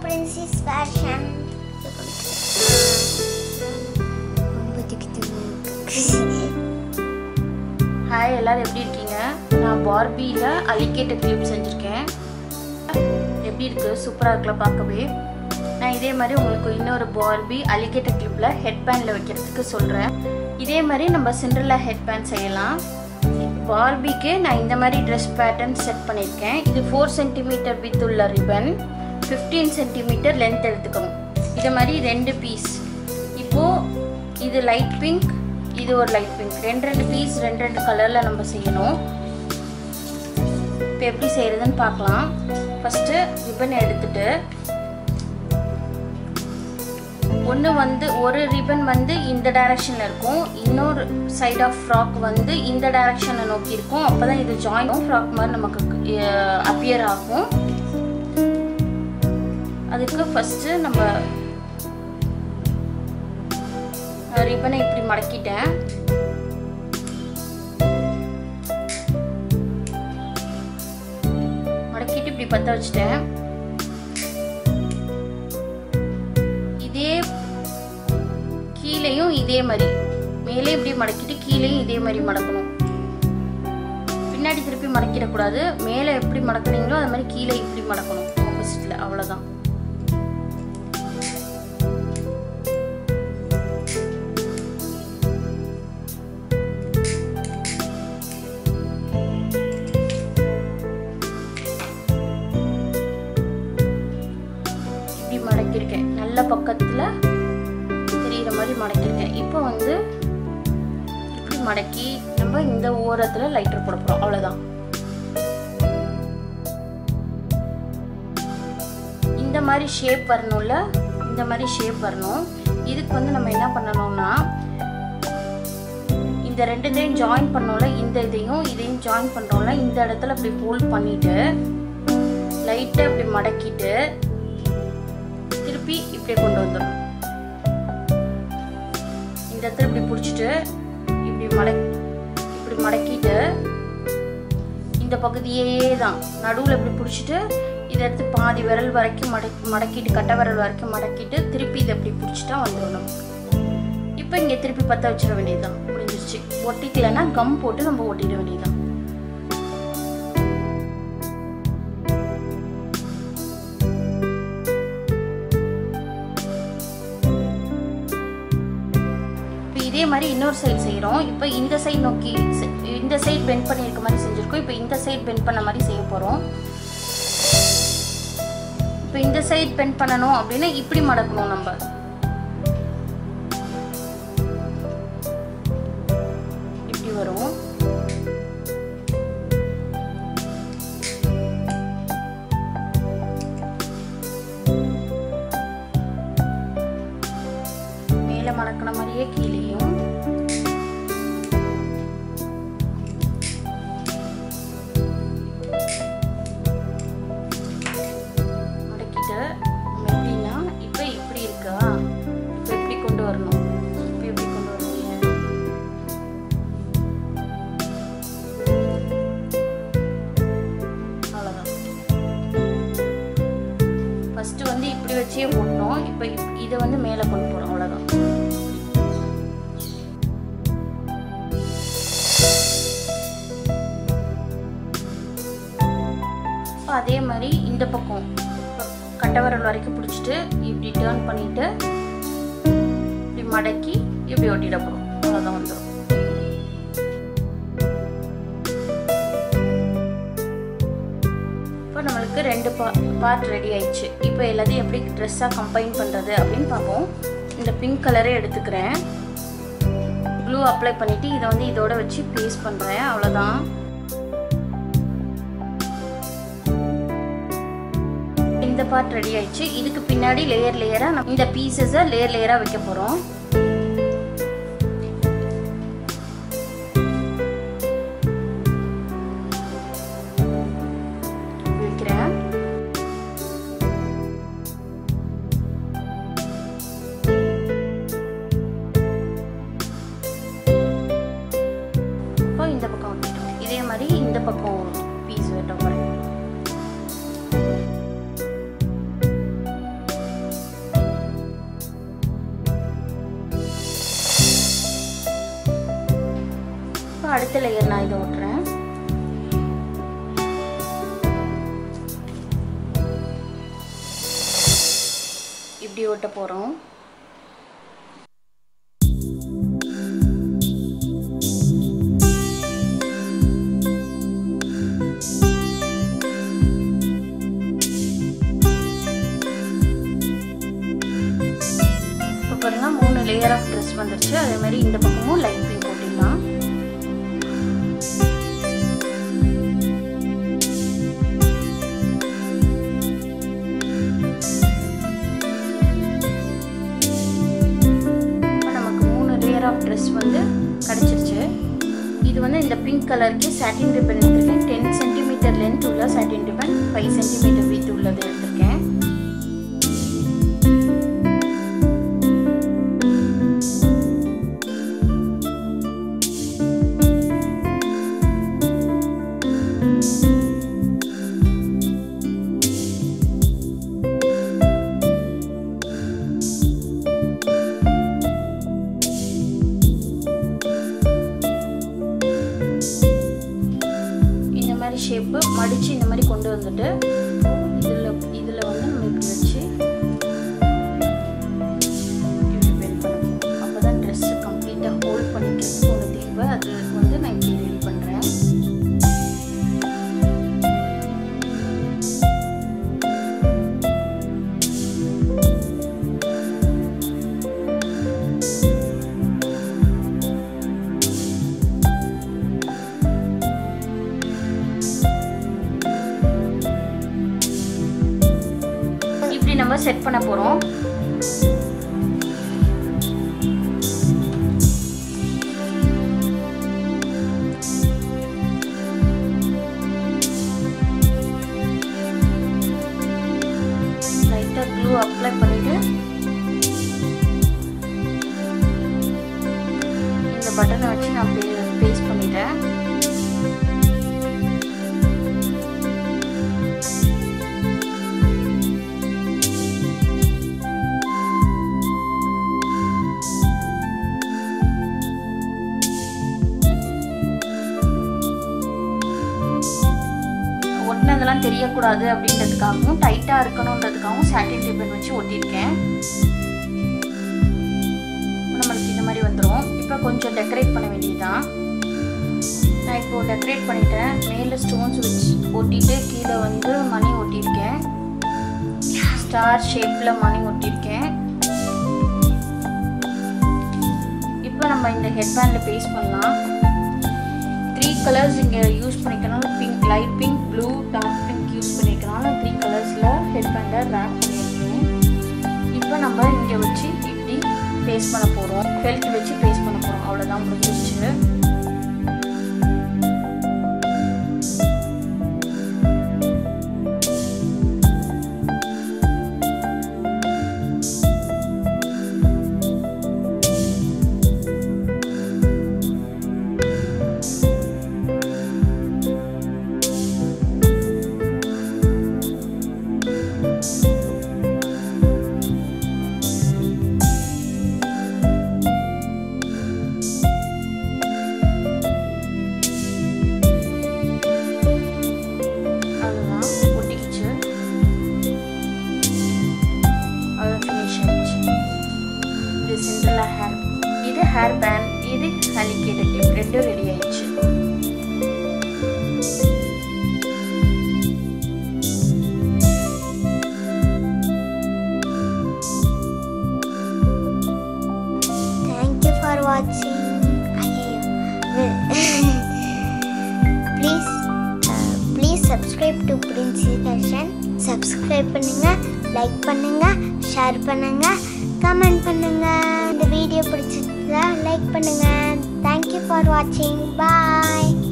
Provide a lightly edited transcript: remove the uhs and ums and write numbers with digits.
princess fashion. Hi, எல்லாரும் எப்படி இருக்கீங்க? நான் பார்பில அலிகேட்டர் கிளிப் செஞ்சிருக்கேன். எப்படி இருக்கு? சூப்பரா இருக்குல பார்க்கவே. நான் இதே மாதிரி உங்களுக்கு இன்னொரு பார்பி அலிகேட்டர் கிளிப்ல ஹெட்பேண்ட்ல வைக்கிறதுக்கு சொல்றேன். இதே மாதிரி நம்ம சிண்ட்ரெல்லா ஹெட்பேண்ட் செய்யலாம். பார்பிக்கு நான் இந்த மாதிரி ட்ரெஸ் பேட்டர்ன் செட் பண்ணியிருக்கேன். இது 4 cm வித் உள்ள ரிப்பன், 15 cm லென்த் எடுத்துக்கணும். இது மாதிரி 2 பீஸ். இப்போது இது லைட் பிங்க், இது ஒரு லைட் பிங்க், 2 பீஸ் 2 கலரில் நம்ம செய்யணும். இப்போ எப்படி செய்கிறதுன்னு பார்க்கலாம். ஃபஸ்ட்டு ரிப்பன் எடுத்துட்டு ஒரு ரிப்பன் வந்து இந்த டைரக்ஷனில் இருக்கும், இன்னொரு சைட் ஆஃப் ஃப்ராக் வந்து இந்த டைரக்ஷனை நோக்கி இருக்கும். அப்போ தான் இது ஜாயின் ஃப்ராக் மாதிரி நமக்கு அப்பியர் ஆகும். அதுக்கு ஃபஸ்ட்டு நம்ம ரிப்பனை இப்படி மடக்கிட்டேன். மடக்கிட்டு இப்படி பற்ற வச்சுட்டேன். இதே கீழேயும் இதே மாதிரி மேலே இப்படி மடக்கிட்டு கீழேயும் இதே மாதிரி மடக்கணும். பின்னாடி திருப்பி மடக்கிடக்கூடாது. மேலே எப்படி மடக்குறீங்களோ அது மாதிரி கீழே இப்படி மடக்கணும், ஆப்போசிட்ல. அவ்வளோதான். மடக்கிருக்கேன், நல்ல பக்கத்துல தெரியுற மாதிரி மடக்கிருக்கேன். இப்போ வந்து இப்படி மடக்கி நம்ம இந்த ஓரத்துல லைட்டர் போட போறோம். அவ்வளவுதான். இந்த மாதிரி ஷேப் வரணும்ல, இந்த மாதிரி ஷேப் வரணும். இதுக்கு வந்து நம்ம என்ன பண்ணணும்னா, இந்த ரெண்டையும் ஜாயின் பண்ணோம்ல, இந்த இதையும் ஜாயின் பண்றோம்ல, இந்த இடத்துல இப்படி ஃபோல்ட் பண்ணிட்டு லைட்டா இப்படி மடக்கிட்டு திருப்பி இப்படி கொண்டு வந்துடணும். இந்த இடத்துல இப்படி பிடிச்சிட்டு இப்படி மடக்கிட்டு இந்த பகுதியே தான் நடுவில் இப்படி பிடிச்சிட்டு இதை எடுத்து பாதி விரல் வரைக்கும் மடக்கிட்டு கட்டை விரல் வரைக்கும் மடக்கிட்டு திருப்பி இதை இப்படி பிடிச்சிட்டா வந்துடும். இப்போ இங்கே திருப்பி பற்ற வச்சிட வேண்டியதுதான், முடிஞ்சிருச்சு. ஒட்டிக்கலைன்னா கம் போட்டு நம்ம ஒட்டிட வேண்டியதுதான். இதே மாதிரி இன்னொரு சைடு செய்கிறோம். இப்போ இந்த சைடு நோக்கி இந்த சைடு பெண்ட் பண்ணியிருக்க மாதிரி செஞ்சுருக்கோம். இப்போ இந்த சைடு பெண்ட் பண்ண மாதிரி செய்ய போகிறோம். இப்போ இந்த சைடு பெண்ட் பண்ணணும் அப்படின்னா இப்படி மடக்கணும். நம்ம இப்படி வரும். மேலே மடக்கின மாதிரியே கீழேயும் மடக்கிட்டு எப்படின்னா இப்போ இப்படி இருக்கா, இப்போ எப்படி கொண்டு வரணும், இப்போ எப்படி கொண்டு வருவீங்க. அவ்வளோதான். ஃபஸ்ட்டு வந்து இப்படி வச்சே போட்டோம். இப்போ இதை வந்து மேலே கொண்டு போகிறோம். அவ்வளோதான். அதே மாதிரி இந்த பக்கம் கட்டை விரல் வரைக்கும் பிடிச்சிட்டு இப்படி டர்ன் பண்ணிட்டு இப்படி மடக்கி இப்படி ஒட்டிட போகிறோம். அவ்வளோதான், வந்துடும். இப்போ நம்மளுக்கு 2 பார்ட் ரெடி ஆயிடுச்சு. இப்போ எல்லாத்தையும் எப்படி ட்ரெஸ்ஸாக கம்பைன் பண்ணுறது அப்படின்னு பார்ப்போம். இந்த பிங்க் கலரே எடுத்துக்கிறேன். க்ளூ அப்ளை பண்ணிவிட்டு இதை வந்து இதோட வச்சு பேஸ்ட் பண்ணுறேன். அவ்வளோதான். இந்த பார்ட் ரெடி ஆயிடுச்சு. இதுக்கு பின்னாடி லேயர் லேயரா இந்த பீசஸை லேயர் லேயரா வைக்க போறோம். வைக்கிறேன். இப்போ இந்த பக்கம் வந்துட்டோம். இதே மாதிரி இந்த பக்கம் பீஸ் வெட்ட போறேன். அடுத்த லேயர் நான் இதை ஒட்டுறேன். இப்படி ஒட்ட போகிறோம். பாருங்க 3 லேயர் ஆஃப் ட்ரெஸ் வந்துருச்சு. அதே மாதிரி இந்த பக்கமும் லைட் பிங்க் போட்டுடலாம். நமக்கு 3 லேயர் ஆஃப் ட்ரெஸ் வந்து கிடைச்சிருச்சு. இது வந்து இந்த பிங்க் கலருக்கு சாட்டின் ரிப்பன் எடுத்திருக்கேன். 10 சென்டிமீட்டர் லென்த் உள்ள சாட்டின் ரிப்பன், 5 சென்டிமீட்டர் வித் உள்ளது எடுத்திருக்கேன். ஷேப்பு மடிச்சு இந்த மாதிரி கொண்டு வந்துட்டு இதில் வந்து நம்ம இப்படி வச்சு இப்படி பெண்ட் பண்ணணும். அப்போ தான் ட்ரெஸ்ஸு கம்ப்ளீட்டாக ஹோல்ட் பண்ணிக்கிறதுக்கு ஒன்று தேவை. அது வந்து நான் இப்படி ரெடி பண்ணுறேன். நம்ம செட் பண்ண போறோம். லைட்டா க்ளூ அப்ளை பண்ணிட்டு இந்த பட்டனை வச்சு நான் பேஸ்ட் பண்ணிட்டேன். ஒட்டினதெல்லாம் தெரியக்கூடாது அப்படின்றதுக்காகவும் டைட்டாக இருக்கணுன்றதுக்காகவும் சாட்டின் ரிப்பன் வச்சு ஒட்டியிருக்கேன். நம்மளுக்கு இந்த மாதிரி வந்துடும். இப்போ கொஞ்சம் டெக்கரேட் பண்ண வேண்டியதுதான். நான் இப்போ டெக்கரேட் பண்ணிட்டேன். மேலே ஸ்டோன்ஸ் வச்சு ஒட்டிட்டு கீழே வந்து மணி ஒட்டியிருக்கேன். ஸ்டார் ஷேப்பில் மணி ஒட்டியிருக்கேன். இப்போ நம்ம இந்த ஹெட்பேண்டில் பேஸ்ட் பண்ணலாம். 3 கலர்ஸ் இங்கே யூஸ் பண்ணிக்கணும். Pink, light pink, blue, dark pink use பண்ணிக்கலாம். 3 கலர்ஸில் ஹெட்பேண்டை ரேப் பண்ணியிருக்கேன். இப்போ நம்ம இங்கே வச்சு இப்படி பேஸ்ட் பண்ண போகிறோம். ஃபெல்ட் வச்சு பேஸ்ட் பண்ண போகிறோம். அவ்வளோதான், முடிஞ்சிருச்சு. Cinderella hair. இது hairband, இது alligator clip. ரெண்டும் ரெடி ஆயிடுச்சு. Thank you for watching. Please subscribe to Princey Fashion. Subscribe பண்ணுங்க, லைக் பண்ணுங்க, ஷேர் பண்ணுங்க, கமெண்ட் பண்ணுங்க. இந்த வீடியோ பிடிச்சிருந்தா லைக் பண்ணுங்க. Thank you for watching. Bye.